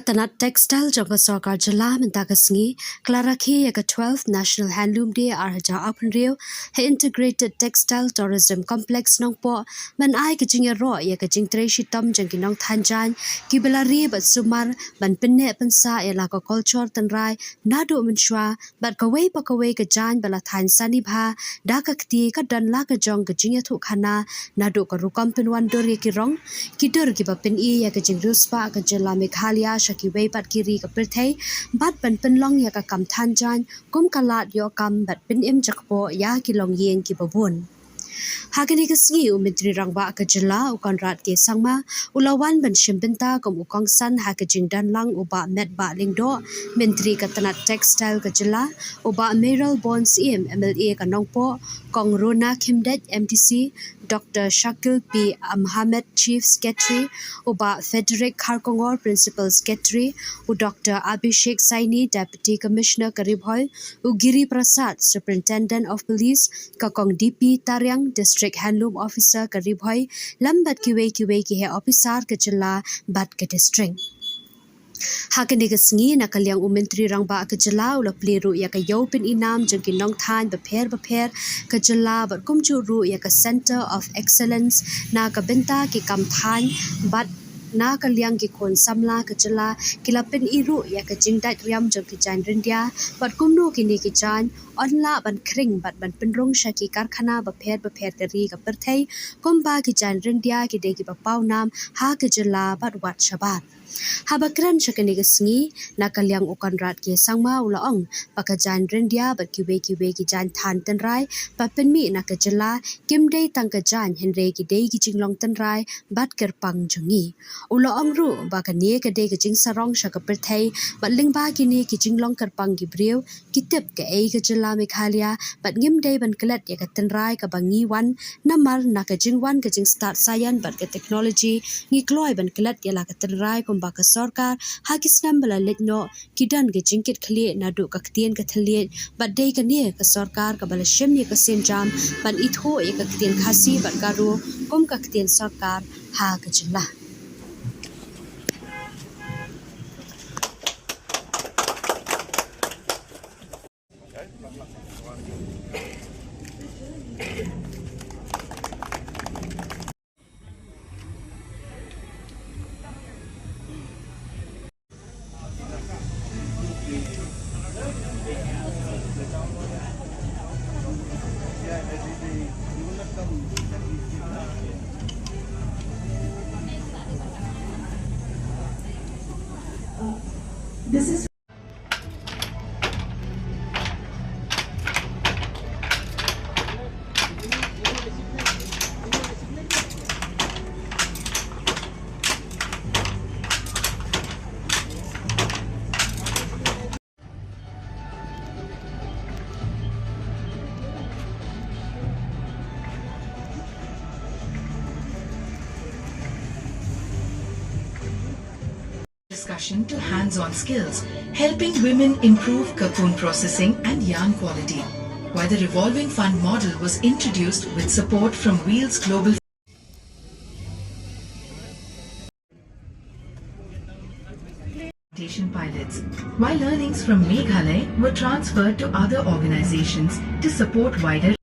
Tnad Textile jangka sarkar jala mentagasngi Rakhe yaka 12th National Handloom Day arhaja apunriu he Integrated Textile Tourism Complex Nongpoh man ai kajing ro yaka jing treshi tom jangki nong thanjan kibelari bat sumar ban penne pensa ya lako culture tanrai nadu menshwa bat kawai pakawai kajan bala than sani bha daka kti ka dan la ka jong kajing ya thu khana nadu ka rukam pinwan dor yaki rong kidur ki bapin I yaka jing ruspa ka jala Meghalaya Shaki wei bat kiri ka perthai bat ban penlong ya ka kam thanjan kum kalat yo kam bat pin im jakpo ya ki long yeng ki babun Hagani kasngi umitri rangba ka jala ukonrat ke sangma ulawan ban shimbenta kom ukong san hakajing dan lang uba met ba lingdo mentri ka Tnad Textile ka jala uba Meral Bonds MLA ka Nongpoh kong Rona Kimdet MTC Dr. Shakil P. Mohammed Chief Secretary uba Frederick Kharkongor Principal Secretary u Dr. Abhishek Saini Deputy Commissioner Karibhoy u Giri Prasad Superintendent of Police ka kong DP Taryang District Handloom Officer Karibhoy lambat kiwe ki he officer ka jala bat ka district Hakani kasngi nakalyang umentri rangba ka jala ula pliru ya ka yopin inam jengki nong than bapher ka jala bat kumju ru ya ka Center of Excellence na ka benta ki kam than bat na kalyang ki kon samla ka jala kilapin iru ya ka jingdat riam jengki jan rindia bat kumnu kini ki jan onla ban kring bat ban pinrong shaki karkhana bapher kari ka perthai kumba ki jan rindia ki de ki bapau nam ha ka jala bat wat shabat Habakran shakani kasngi nakalyang ukanrat ke sangma ulaong pakajan rendia bat kiwe ki jan than tanrai papenmi nakajala kimdei tangkajan henre ki dei ki jinglong tanrai bat kerpang jungi ulaong ru bakane ka dei ka jing sarong shakaperthai bat lingba kini ki jinglong kerpang ki brew kitep ka ei ka jala Meghalaya bat ngimdei ban kelat ya ka tanrai ka bangi wan namar nakajing wan ka jing start sayan bat ka technology ngi kloi ban kelat ya la ka tanrai baka sarkar hakisnam bala letno kidan ge jingkit khali nadu kaktien ka thaliet badai ka ne ka sarkar ka bala shem ye ka senjam ban itho ye ka ktien khasi ban garu kom ka ktien sarkar ha ka jilla This is discussion to hands-on skills, helping women improve cocoon processing and yarn quality, while the revolving fund model was introduced with support from Wheels Global pilots, while learnings from Meghalaya were transferred to other organizations to support wider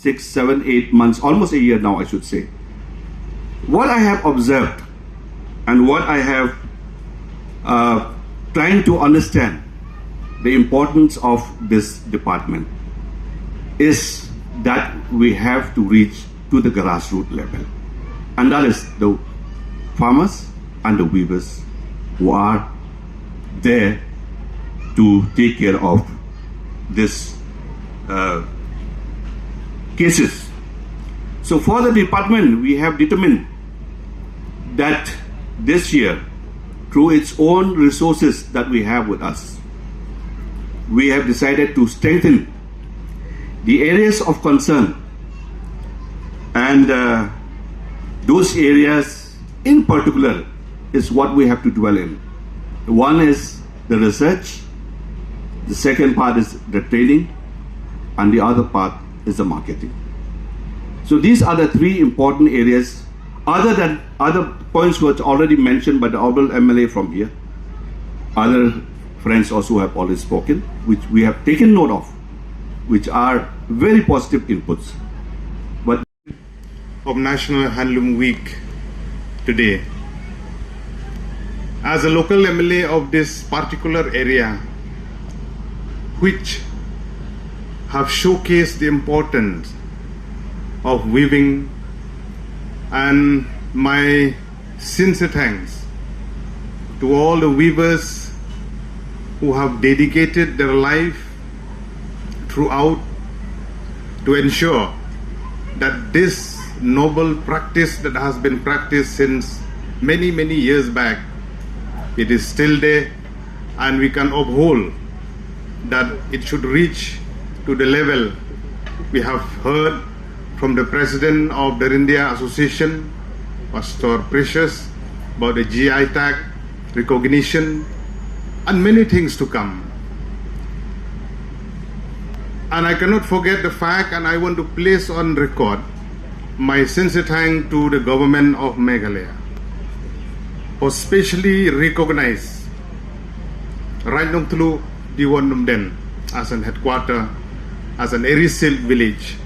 6, 7, 8 months, almost a year now, I should say, what I have observed and what I have trying to understand the importance of this department is that we have to reach to the grassroots level, and that is the farmers and the weavers who are there to take care of this cases. So for the department, we have determined that this year, through its own resources that we have with us, we have decided to strengthen the areas of concern, and those areas in particular is what we have to dwell in. One is the research, the second part is the training, and the other part is the marketing. So these are the three important areas, other than other points which already mentioned by the honorable MLA from here. Other friends also have already spoken, which we have taken note of, which are very positive inputs. But of National Handloom Week today, as a local MLA of this particular area, which have showcased the importance of weaving, and my sincere thanks to all the weavers who have dedicated their life throughout to ensure that this noble practice that has been practiced since many years back, it is still there, and we can uphold that it should reach to the level we have heard from the president of the India Association, Pastor Precious, about the GI tag recognition and many things to come. And I cannot forget the fact, and I want to place on record my sincere thanks to the government of Meghalaya for specially recognize Randong Tulu Diwanumden as an headquarter, as an area silk village,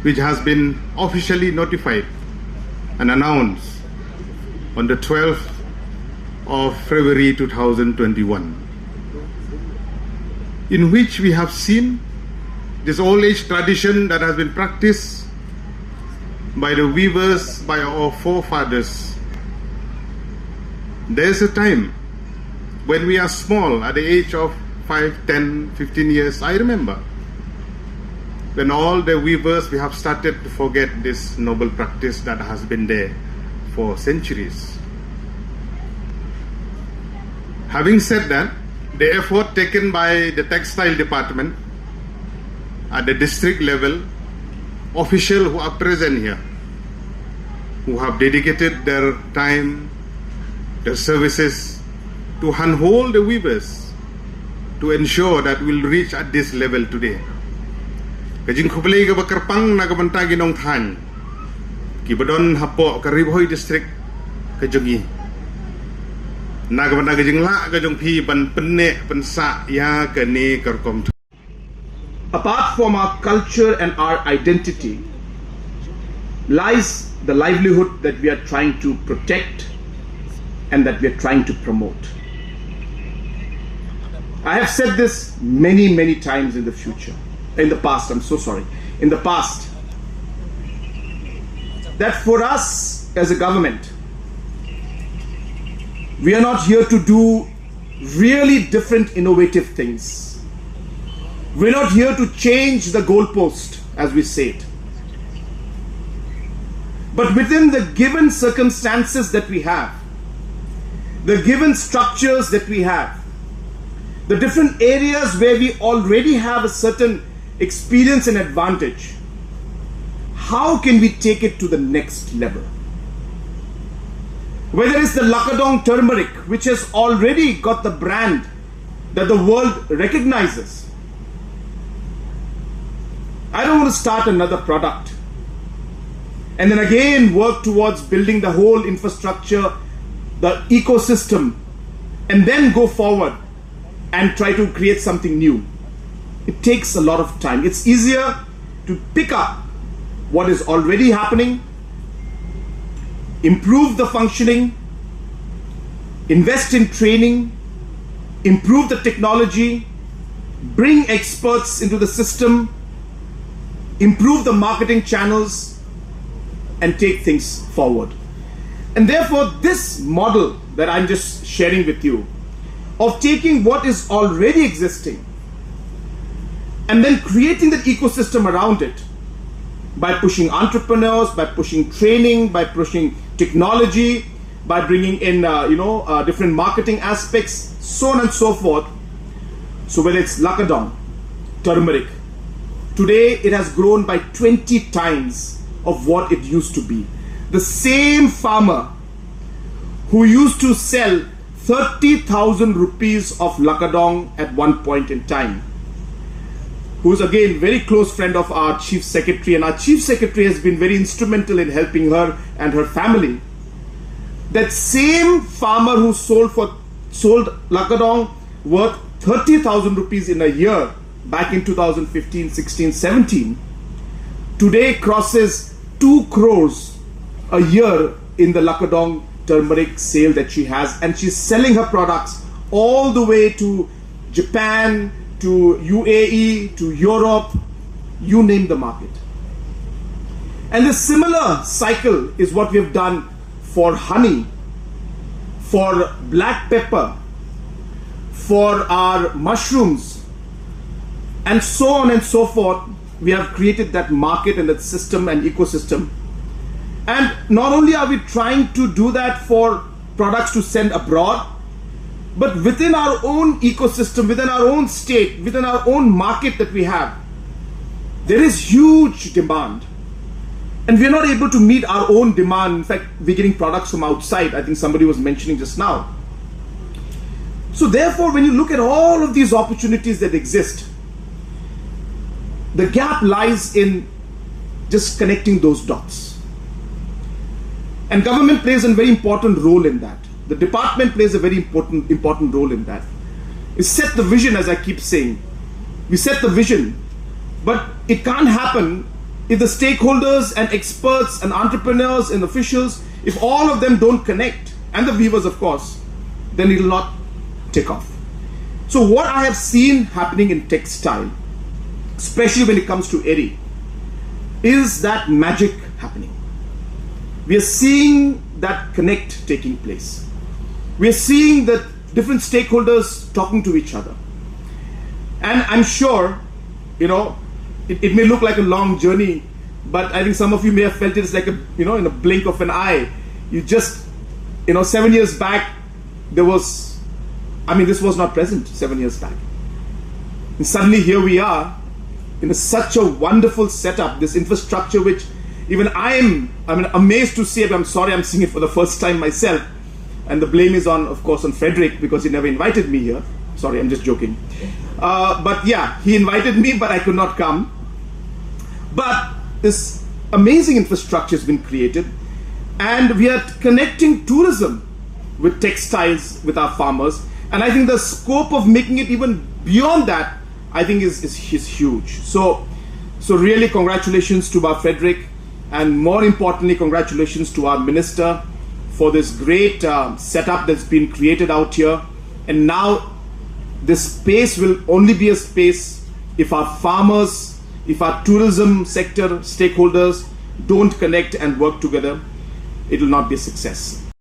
which has been officially notified and announced on the 12th of February 2021, in which we have seen this old age tradition that has been practiced by the weavers, by our forefathers. There is a time when we are small, at the age of 5, 10, 15 years, I remember, when all the weavers, we have started to forget this noble practice that has been there for centuries. Having said that, the effort taken by the textile department at the district level, officials who are present here, who have dedicated their time, their services to handhold the weavers to ensure that we'll reach at this level today. Kajing kublay ka bakarpang nagabantagi nong than, kibadon hapo karibhoy district kajungi. Nagabantagi jing la kajung pi ban penne pensa ya kani karkom. Apart from our culture and our identity, lies the livelihood that we are trying to protect and that we are trying to promote. I have said this many times in the past, that for us as a government, we are not here to do really different innovative things. We're not here to change the goalpost, as we say it. But within the given circumstances that we have, the given structures that we have, the different areas where we already have a certain experience and advantage, how can we take it to the next level? Whether it's the Lakadong turmeric, which has already got the brand that the world recognizes. I don't want to start another product and then again work towards building the whole infrastructure, the ecosystem, and then go forward and try to create something new. It takes a lot of time. It's easier to pick up what is already happening, improve the functioning, invest in training, improve the technology, bring experts into the system, improve the marketing channels, and take things forward. And therefore, this model that I'm just sharing with you of taking what is already existing and then creating the ecosystem around it by pushing entrepreneurs, by pushing training, by pushing technology, by bringing in different marketing aspects, so on and so forth. So whether it's Lakadong, turmeric, today it has grown by 20 times of what it used to be. The same farmer who used to sell 30,000 rupees of Lakadong at one point in time, who's again very close friend of our Chief Secretary, and our Chief Secretary has been very instrumental in helping her and her family. That same farmer who sold Lakadong worth 30,000 rupees in a year back in 2015, 16, 17, today crosses 2 crores a year in the Lakadong turmeric sale that she has, and she's selling her products all the way to Japan, to UAE, to Europe, you name the market. And the similar cycle is what we have done for honey, for black pepper, for our mushrooms, and so on and so forth. We have created that market and that system and ecosystem. And not only are we trying to do that for products to send abroad, but within our own ecosystem, within our own state, within our own market that we have, there is huge demand. And we're not able to meet our own demand. In fact, we're getting products from outside. I think somebody was mentioning just now. So therefore, when you look at all of these opportunities that exist, the gap lies in just connecting those dots. And government plays a very important role in that. The department plays a very important role in that. We set the vision, as I keep saying. We set the vision, but it can't happen if the stakeholders and experts and entrepreneurs and officials, if all of them don't connect, and the weavers of course, then it will not take off. So what I have seen happening in textile, especially when it comes to Eri, is that magic happening. We are seeing that connect taking place. We are seeing that different stakeholders talking to each other. And I'm sure, it may look like a long journey, but I think some of you may have felt it as like in a blink of an eye. You just, 7 years back, this was not present 7 years back. And suddenly here we are in such a wonderful setup, this infrastructure which even I'm amazed to see it. I'm sorry, I'm seeing it for the first time myself. And the blame is of course, on Frederick, because he never invited me here. Sorry, I'm just joking. But yeah, he invited me, but I could not come. But this amazing infrastructure has been created, and we are connecting tourism with textiles, with our farmers. And I think the scope of making it even beyond that, I think is huge. So really congratulations to our Frederick, and more importantly, congratulations to our minister for this great setup that's been created out here. And now this space will only be a space if our farmers, if our tourism sector stakeholders don't connect and work together, it will not be a success.